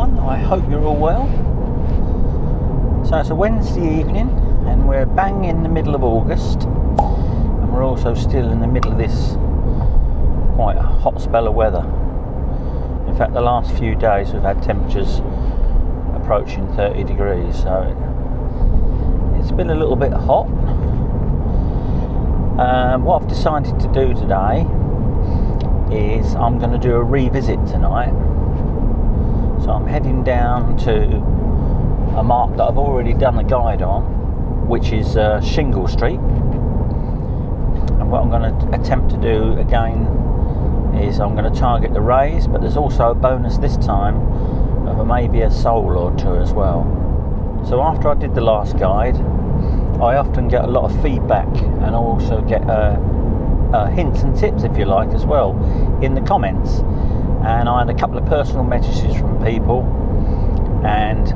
everyone, I hope you're all well. So it's a Wednesday evening and we're bang in the middle of August, and we're also still in the middle of this quite hot spell of weather. In fact, the last few days we've had temperatures approaching 30 degrees, so it's been a little bit hot. What I've decided to do today is I'm going to do a revisit tonight. So I'm heading down to a mark that I've already done a guide on, which is Shingle Street. And what I'm going to attempt to do again is I'm going to target the rays, but there's also a bonus this time of maybe a soul or two as well. So after I did the last guide, I often get a lot of feedback and I also get hints and tips, if you like, as well in the comments. And I had a couple of personal messages from people, and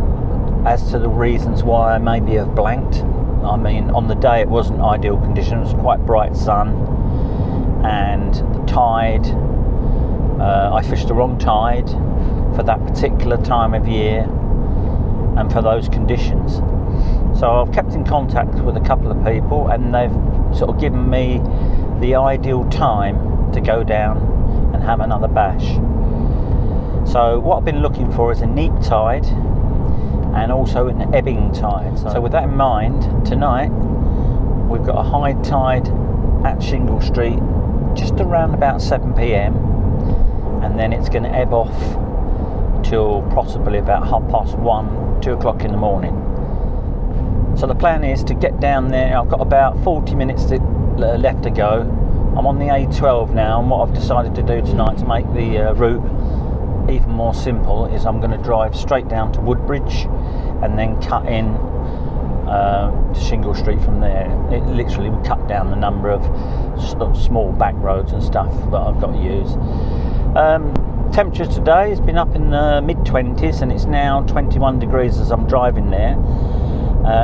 as to the reasons why I maybe have blanked. I mean, on the day it wasn't ideal conditions, quite bright sun, and the tide, I fished the wrong tide for that particular time of year and for those conditions. So I've kept in contact with a couple of people, and they've sort of given me the ideal time to go down and have another bash. So what I've been looking for is a neap tide and also an ebbing tide. So with that in mind, tonight we've got a high tide at Shingle Street just around about 7 p.m, and then it's going to ebb off till possibly about 1:30, 2 o'clock in the morning. So the plan is to get down there. I've got about 40 minutes left to go. I'm on the A12 now, and what I've decided to do tonight to make the route even more simple is I'm going to drive straight down to Woodbridge and then cut in to Shingle Street from there. It literally would cut down the number of small back roads and stuff that I've got to use. Temperature today has been up in the mid-20s, and it's now 21 degrees as I'm driving there.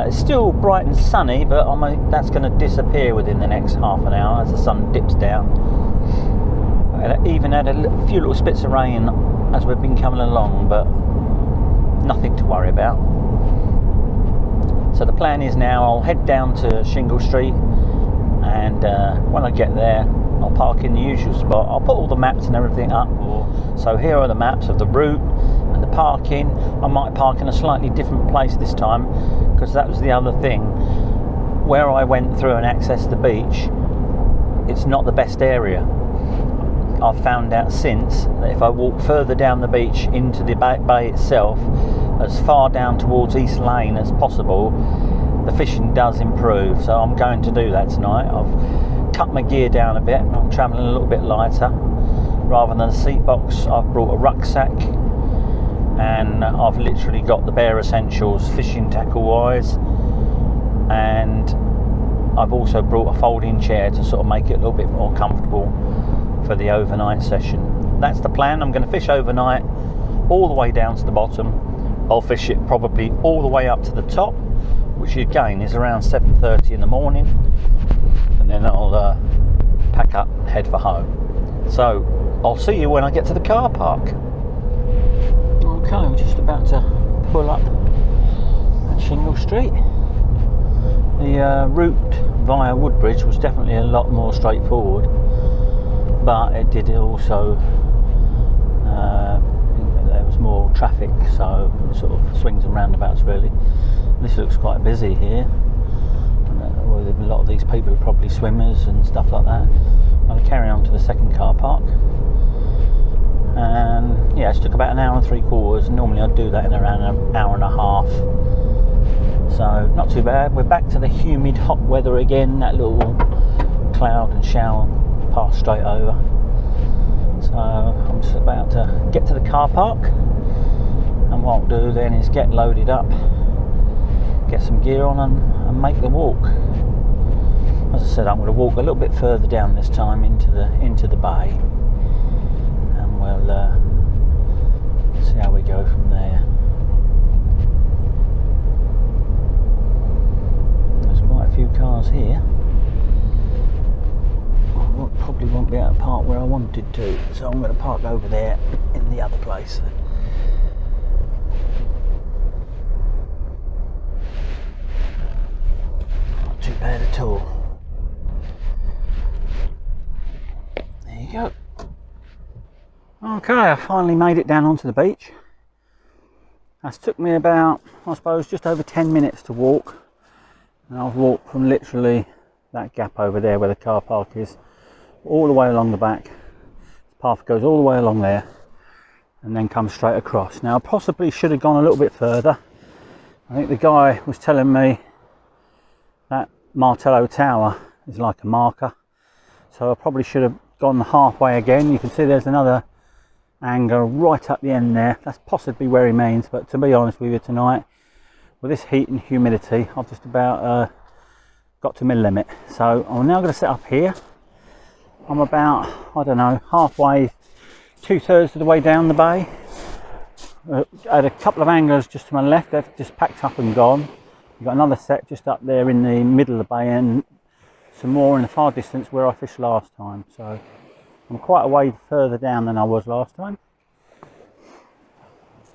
It's still bright and sunny, but that's going to disappear within the next half an hour as the sun dips down. I even had a few little spits of rain as we've been coming along, but nothing to worry about. So the plan is now I'll head down to Shingle Street, and when I get there I'll park in the usual spot. I'll put all the maps and everything up. So here are the maps of the route and the parking. I might park in a slightly different place this time, because that was the other thing. Where I went through and accessed the beach, it's not the best area. I've found out since that if I walk further down the beach into the bay itself, as far down towards East Lane as possible, the fishing does improve. So I'm going to do that tonight. I've cut my gear down a bit. I'm travelling a little bit lighter. Rather than a seat box, I've brought a rucksack, and I've literally got the bare essentials fishing tackle wise, and I've also brought a folding chair to sort of make it a little bit more comfortable for the overnight session. That's the plan. I'm going to fish overnight all the way down to the bottom. I'll fish it probably all the way up to the top, which again is around 7:30 in the morning, and then I'll pack up and head for home. So I'll see you when I get to the car park. Okay, we're just about to pull up at Shingle Street. The route via Woodbridge was definitely a lot more straightforward, but it did also there was more traffic, so it sort of swings and roundabouts really. This looks quite busy here. A lot of these people are probably swimmers and stuff like that. I'll carry on to the second car park, and yeah, it took about an hour and 3/4. Normally I'd do that in around an hour and a half, so not too bad. We're back to the humid hot weather again. That little cloud and shower passed straight over. So I'm just about to get to the car park, and what I'll do then is get loaded up, get some gear on, and make the walk. As I said, I'm going to walk a little bit further down this time into the bay, and we'll see how we go from there. There's quite a few cars here. I probably won't be able to park where I wanted to, so I'm going to park over there in the other place. too bad at all. There you go. Okay, I finally made it down onto the beach. That's took me about, I suppose, just over 10 minutes to walk. And I've walked from literally that gap over there where the car park is, all the way along the back. The path goes all the way along there and then comes straight across. Now I possibly should have gone a little bit further. I think the guy was telling me that Martello Tower is like a marker. So I probably should have gone halfway again. You can see there's another angle right up the end there. That's possibly where he means, but to be honest with you tonight, with this heat and humidity, I've just about got to my limit. So I'm now going to set up here. I'm about, I don't know, halfway, 2/3 of the way down the bay. I had a couple of anglers just to my left, they've just packed up and gone. You've got another set just up there in the middle of the bay and some more in the far distance where I fished last time. So I'm quite a way further down than I was last time.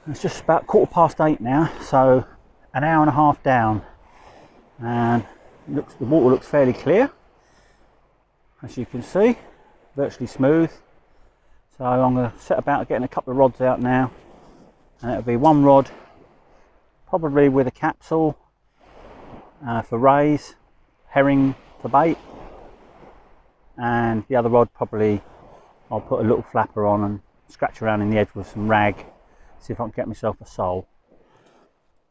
It's just about 8:15 now, so an hour and a half down, and the water looks fairly clear, as you can see, virtually smooth. So I'm going to set about getting a couple of rods out now, and it'll be one rod, probably with a capsule for rays, herring for bait, and the other rod probably I'll put a little flapper on and scratch around in the edge with some rag, see if I can get myself a sole.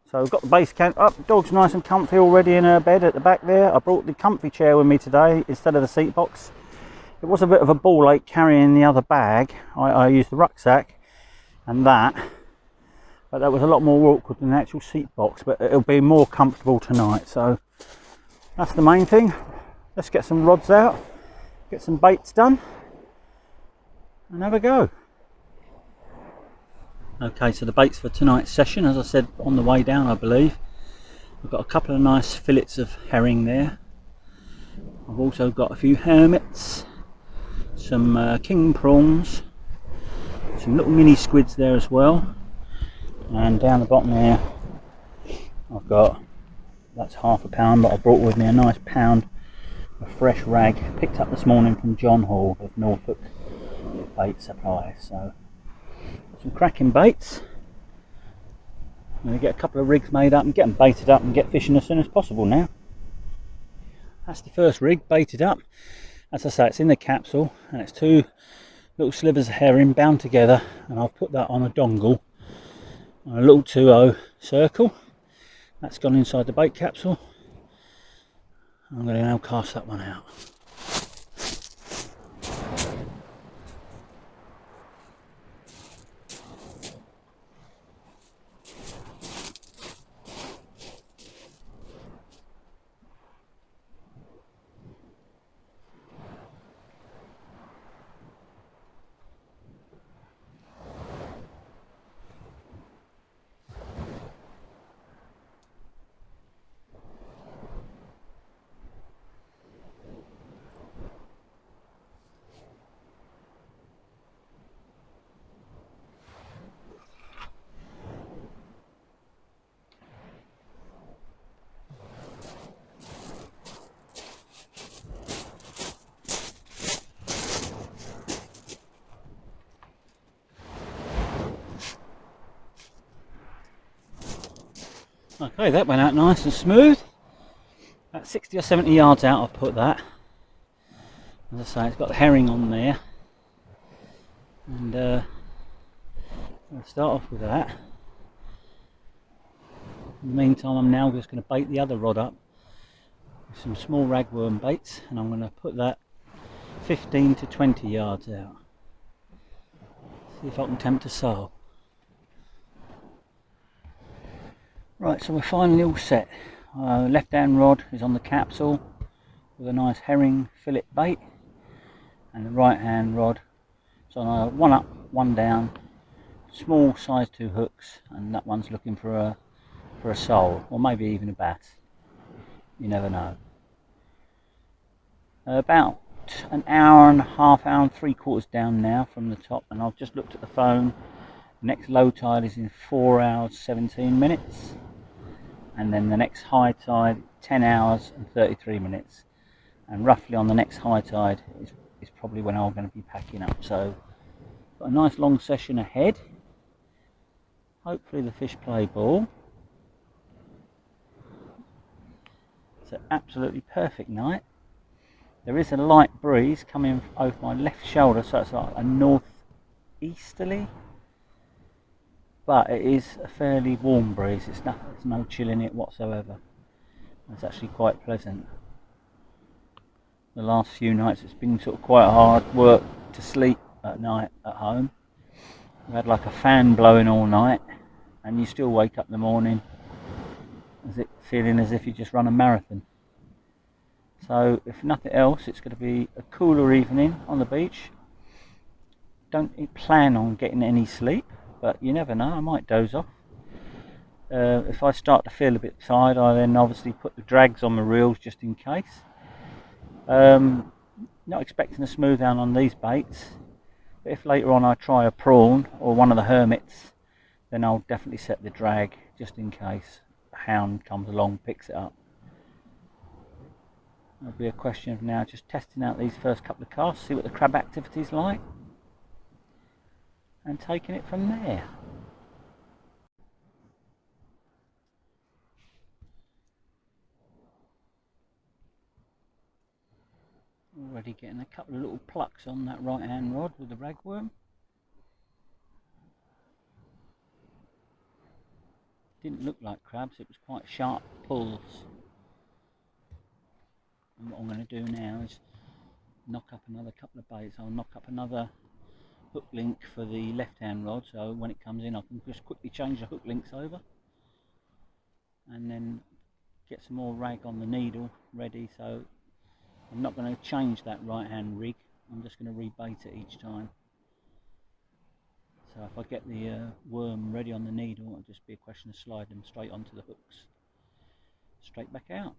So I've got the base camp up, the dog's nice and comfy already in her bed at the back there. I brought the comfy chair with me today instead of the seat box. It was a bit of a ball ache carrying the other bag. I used the rucksack and that, but that was a lot more awkward than the actual seat box, but it'll be more comfortable tonight. So that's the main thing. Let's get some rods out, get some baits done, and have a go. Okay, so the baits for tonight's session, as I said on the way down, I believe, I've got a couple of nice fillets of herring there. I've also got a few hermits, some king prawns, some little mini squids there as well, and down the bottom there I've got, that's half a pound, but I brought with me a nice pound of fresh rag picked up this morning from John Hall of Norfolk bait supply. So some cracking baits. I'm going to get a couple of rigs made up and get them baited up and get fishing as soon as possible now. That's the first rig baited up. As I say, it's in the capsule and it's two little slivers of herring bound together, and I've put that on a dongle on a little 2-0 circle. That's gone inside the bait capsule. I'm going to now cast that one out. Okay, that went out nice and smooth. About 60 or 70 yards out I've put that. As I say, it's got the herring on there. And I'll start off with that. In the meantime, I'm now just going to bait the other rod up with some small ragworm baits, and I'm going to put that 15 to 20 yards out. See if I can tempt a sole. Right, so we're finally all set. Left hand rod is on the capsule with a nice herring fillet bait, and the right hand rod is on a one up, one down, small size 2 hooks, and that one's looking for a sole, or maybe even a bass. You never know. About an hour and a half, hour and 3/4 down now from the top, and I've just looked at the phone. Next low tide is in 4 hours 17 minutes, and then the next high tide 10 hours and 33 minutes, and roughly on the next high tide is probably when I'm going to be packing up. So got a nice long session ahead. Hopefully the fish play ball. It's an absolutely perfect night. There is a light breeze coming over my left shoulder, so it's like a northeasterly, but it is a fairly warm breeze. There's no chill in it whatsoever. It's actually quite pleasant. The last few nights it's been sort of quite hard work to sleep at night at home. We had like a fan blowing all night, and you still wake up in the morning feeling as if you just run a marathon. So if nothing else, it's going to be a cooler evening on the beach. Don't plan on getting any sleep, but you never know, I might doze off. If I start to feel a bit tired, I then obviously put the drags on my reels just in case. Not expecting a smooth down on these baits, but if later on I try a prawn or one of the hermits, then I'll definitely set the drag just in case a hound comes along, picks it up. It'll be a question of now just testing out these first couple of casts, see what the crab activity's like, and taking it from there. Already getting a couple of little plucks on that right hand rod with the ragworm. Didn't look like crabs, it was quite sharp pulls. And what I'm going to do now is knock up another couple of baits. I'll knock up another hook link for the left hand rod, so when it comes in I can just quickly change the hook links over, and then get some more rag on the needle ready. So I'm not going to change that right hand rig, I'm just going to rebait it each time. So if I get the worm ready on the needle, it'll just be a question of sliding them straight onto the hooks, straight back out.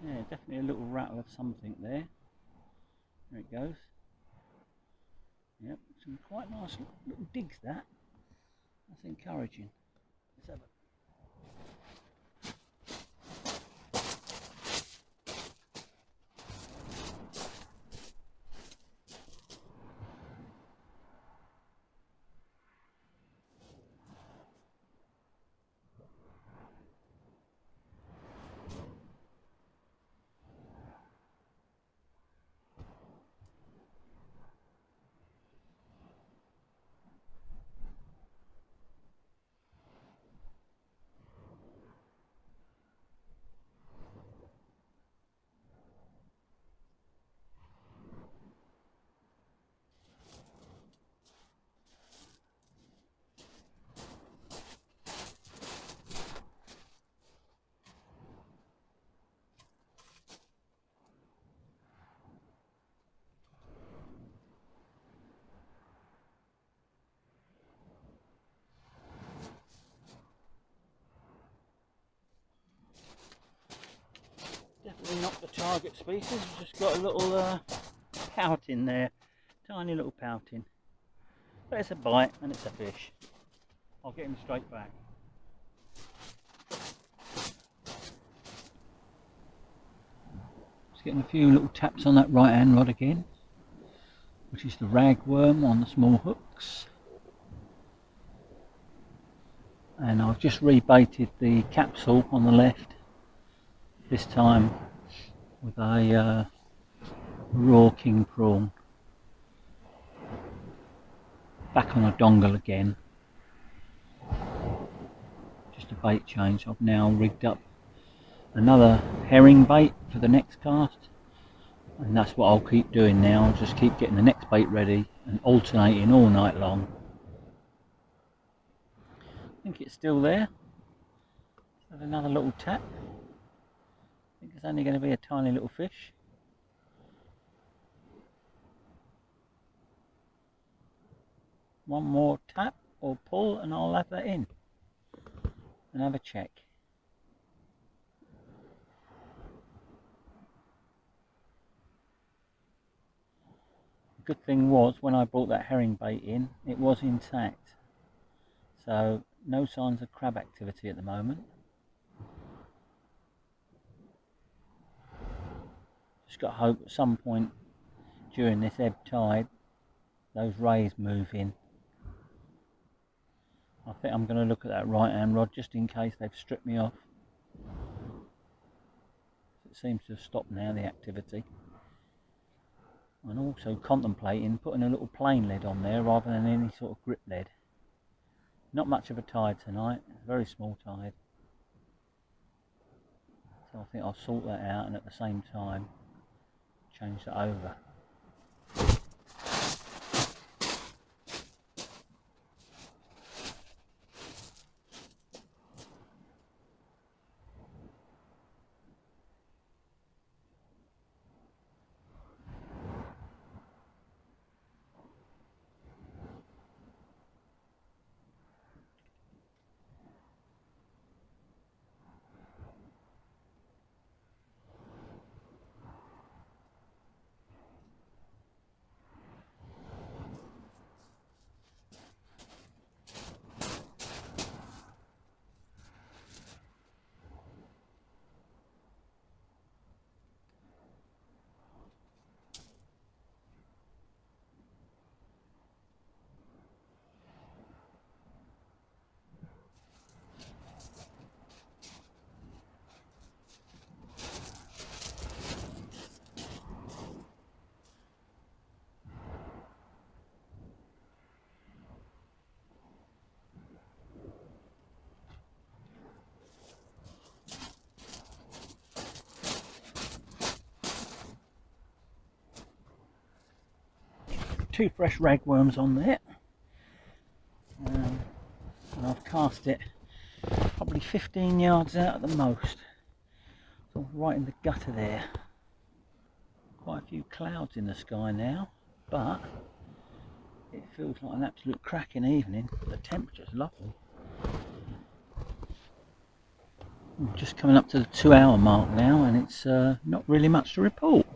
Yeah, definitely a little rattle of something there. There it goes. Yep, some quite nice little digs that. That's encouraging. Let's have a definitely not the target species, just got a little pout in there, tiny little pouting. But it's a bite and it's a fish. I'll get him straight back. Just getting a few little taps on that right hand rod again, which is the ragworm on the small hooks. And I've just rebaited the capsule on the left, this time with a raw king prawn. Back on a dongle again, just a bait change. I've now rigged up another herring bait for the next cast, and that's what I'll keep doing now. I'll just keep getting the next bait ready and alternating all night long. I think it's still there. Have another little tap. I think it's only going to be a tiny little fish. One more tap or pull and I'll have that in and have a check. The good thing was when I brought that herring bait in, it was intact, so no signs of crab activity at the moment. Just got to hope at some point during this ebb tide those rays move in. I think I'm going to look at that right hand rod just in case they've stripped me off. It seems to have stopped now, the activity. And also contemplating putting a little plain lead on there rather than any sort of grip lead. Not much of a tide tonight, very small tide. So I think I'll sort that out and at the same time change that over. Two fresh ragworms on there, and I've cast it probably 15 yards out at the most, so right in the gutter there. Quite a few clouds in the sky now, but it feels like an absolute cracking evening. The temperature's lovely. I'm just coming up to the 2-hour mark now, and it's not really much to report.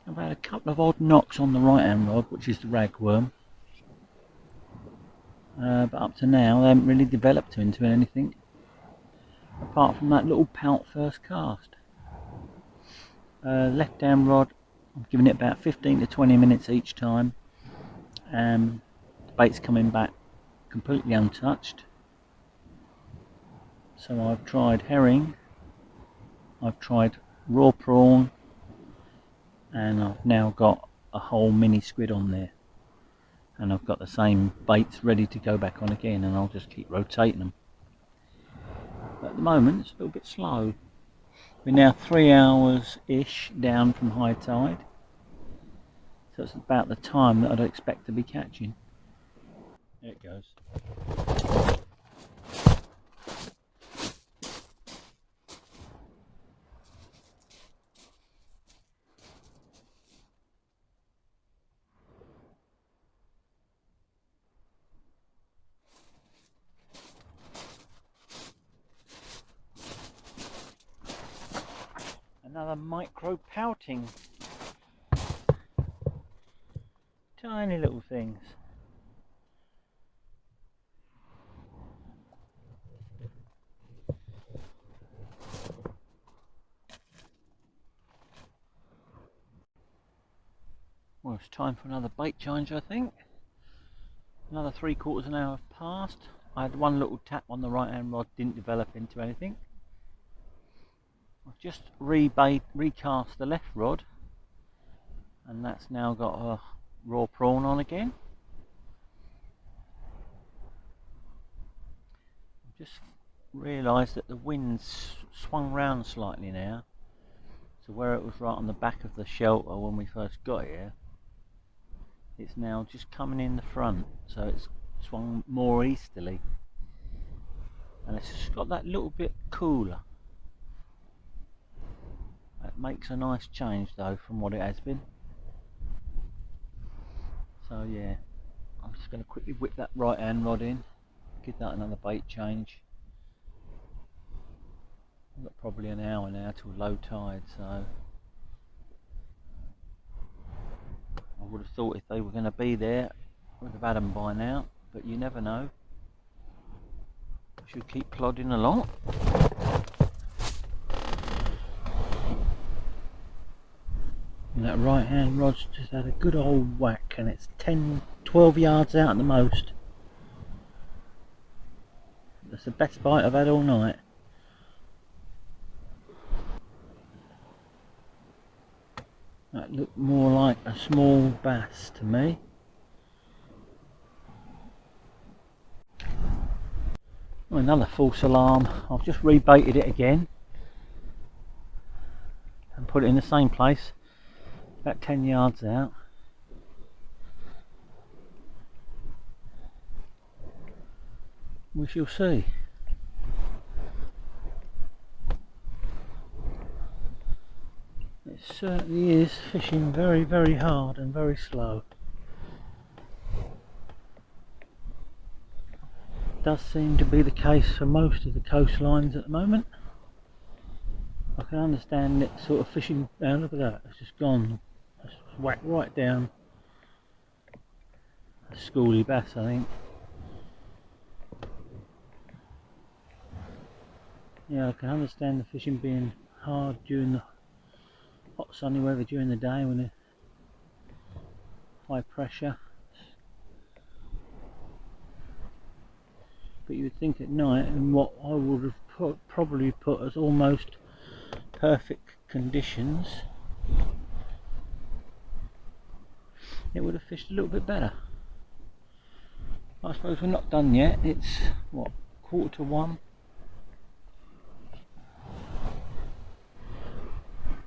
I've had a couple of odd knocks on the right hand rod, which is the ragworm, but up to now they haven't really developed into anything apart from that little pout first cast. Left hand rod, I'm giving it about 15 to 20 minutes each time, and the bait's coming back completely untouched. So I've tried herring, I've tried raw prawn, and I've now got a whole mini squid on there, and I've got the same baits ready to go back on again, and I'll just keep rotating them. But at the moment it's a little bit slow. We're now 3 hours ish down from high tide, so it's about the time that I'd expect to be catching. There it goes. Another micro pouting. Tiny little things. Well, it's time for another bait change, I think. Another 3/4 an hour have passed. I had one little tap on the right hand rod, didn't develop into anything. I've just recast the left rod, and that's now got a raw prawn on again. I've just realised that the wind's swung round slightly now, so where it was right on the back of the shelter when we first got here, it's now just coming in the front, so it's swung more easterly, and it's just got that little bit cooler. It makes a nice change though from what it has been. So yeah, I'm just going to quickly whip that right hand rod in, give that another bait change. I've got probably an hour now till low tide, so I would have thought if they were going to be there I would have had them by now, but you never know. Should keep plodding along. And that right hand rod's just had a good old whack, and it's 10-12 yards out at the most. That's the best bite I've had all night. That looked more like a small bass to me. Oh, another false alarm. I've just rebaited it again and put it in the same place, about 10 yards out. We shall see. It certainly is fishing very, very hard and very slow. Does seem to be the case for most of the coastlines at the moment. I can understand it sort of fishing. Now look at that, it's just gone. It's whacked right down. A schoolie bass, I think. Yeah, I can understand the fishing being hard during the hot sunny weather during the day when it's high pressure. But you would think at night, in what I would have probably put as almost perfect conditions, it would have fished a little bit better. I suppose we're not done yet. It's what, 1:45.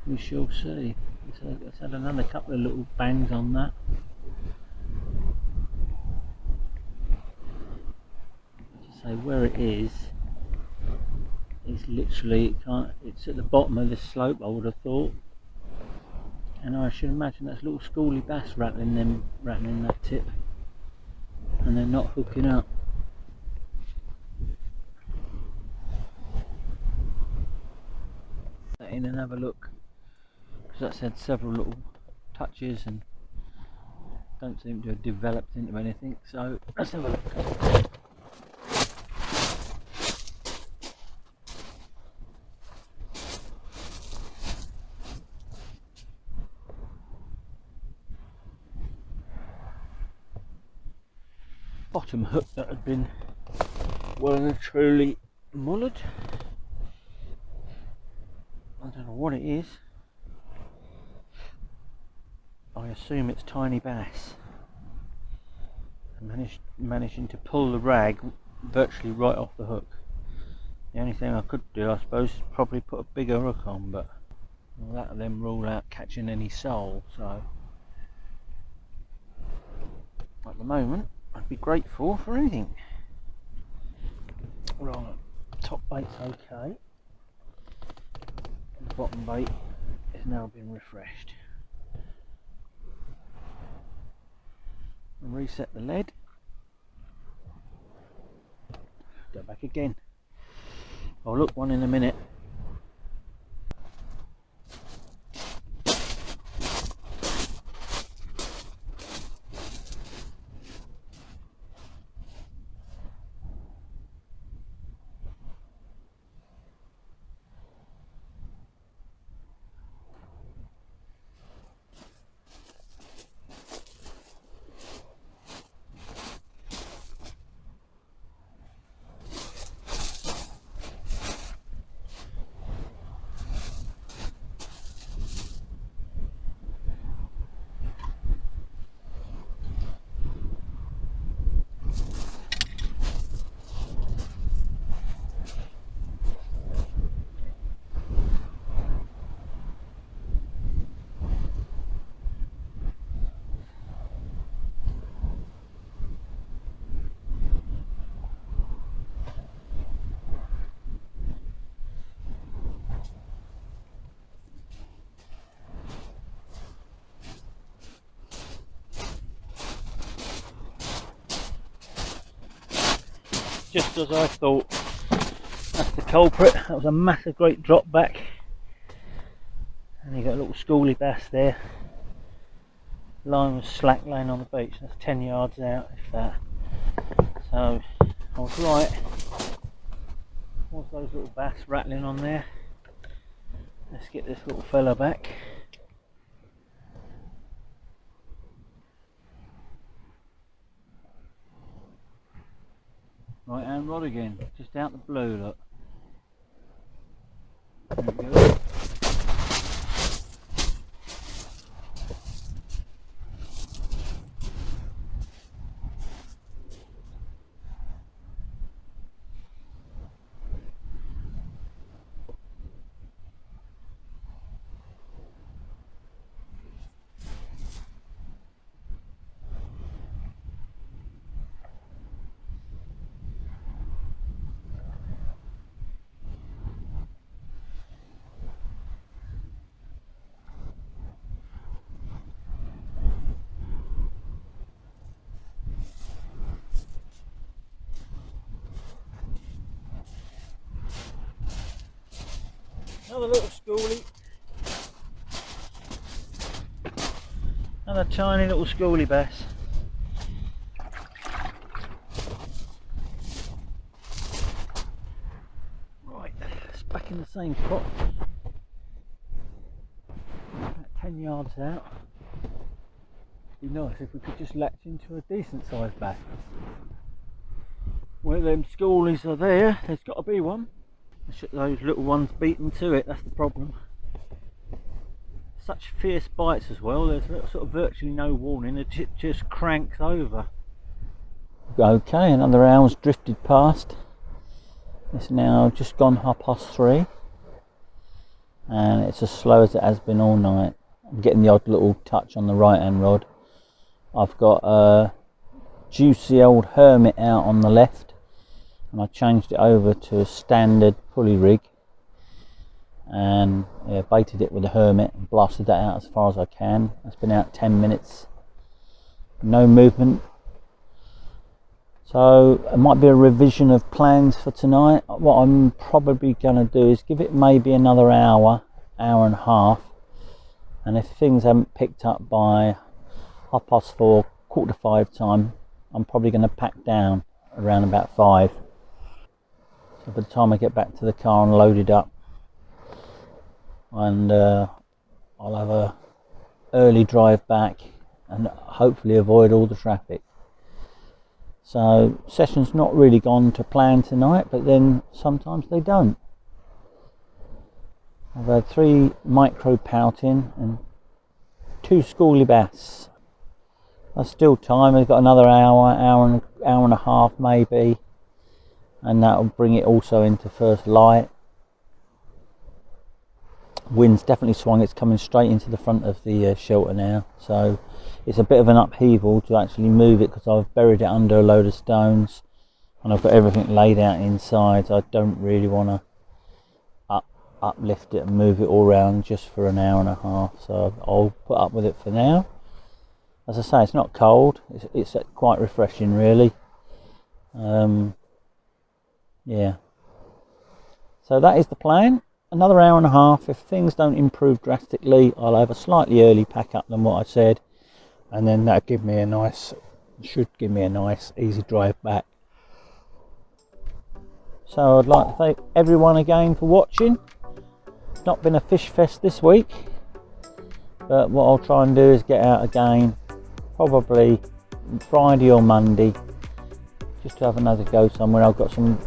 We shall see. Let's had another couple of little bangs on that. To say where it is literally, it's at the bottom of this slope, I would have thought, and I should imagine that's little schoolie bass rattling that tip, and they're not hooking up. Let in and have a look, because that's had several little touches and don't seem to have developed into anything, so let's have a look. Bottom hook that had been well and truly mullered. I don't know what it is. I assume it's tiny bass. Managing to pull the rag virtually right off the hook. The only thing I could do, I suppose, is probably put a bigger hook on, but well, that will then rule out catching any sole. So at the moment, I'd be grateful for anything. Right, top bait's okay. The bottom bait has now been refreshed. And reset the lead. Go back again. I'll look one in a minute. Just as I thought, that's the culprit. That was a massive great drop back, and you got a little schoolie bass there. Line was slack laying on the beach. That's 10 yards out, if that. So I was right. What's those little bass rattling on there? Let's get this little fella back. Right hand rod again, just out the blue, look. There we go. Another little schoolie. Another tiny little schoolie bass. Right, it's back in the same spot. About 10 yards out. It'd be nice if we could just latch into a decent sized bass. Where them schoolies are there, there's got to be one. Those little ones beaten to it, that's the problem. Such fierce bites as well, there's sort of virtually no warning, it just cranks over. Okay, another hour's drifted past. It's now just gone 3:30 and it's as slow as it has been all night. I'm getting the odd little touch on the right hand rod. I've got a juicy old Hermit out on the left, and I changed it over to a standard pulley rig and baited it with a Hermit and blasted that out as far as I can. It's been out 10 minutes, no movement, so it might be a revision of plans for tonight. What I'm probably going to do is give it maybe another hour and a half, and if things haven't picked up by 4:30, 4:45 time, I'm probably going to pack down around about 5. So by the time I get back to the car and load it up, and I'll have a early drive back and hopefully avoid all the traffic. So session's not really gone to plan tonight, but then sometimes they don't. I've had 3 micro pouting and 2 schoolie bass. That's still time. I've got another hour and a half maybe, and that'll bring it also into first light. Wind's definitely swung, it's coming straight into the front of the shelter now, so it's a bit of an upheaval to actually move it because I've buried it under a load of stones and I've got everything laid out inside, so I don't really want to uplift it and move it all around just for an hour and a half, so I'll put up with it for now. As I say, it's not cold, it's quite refreshing really. Yeah, so that is the plan. Another hour and a half. If things don't improve drastically, I'll have a slightly early pack up than what I said, and then that'll give me a nice, should give me a nice easy drive back. So I'd like to thank everyone again for watching. It's not been a fish fest this week, but what I'll try and do is get out again probably Friday or Monday just to have another go somewhere. I've got some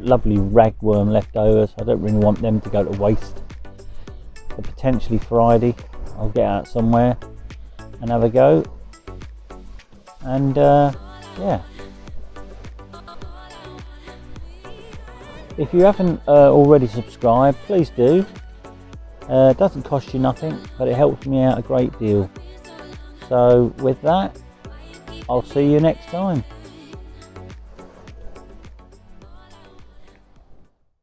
lovely ragworm left over, so I don't really want them to go to waste. But potentially Friday I'll get out somewhere and have a go, and yeah, if you haven't already subscribed, please do. It doesn't cost you nothing, but it helps me out a great deal. So with that, I'll see you next time.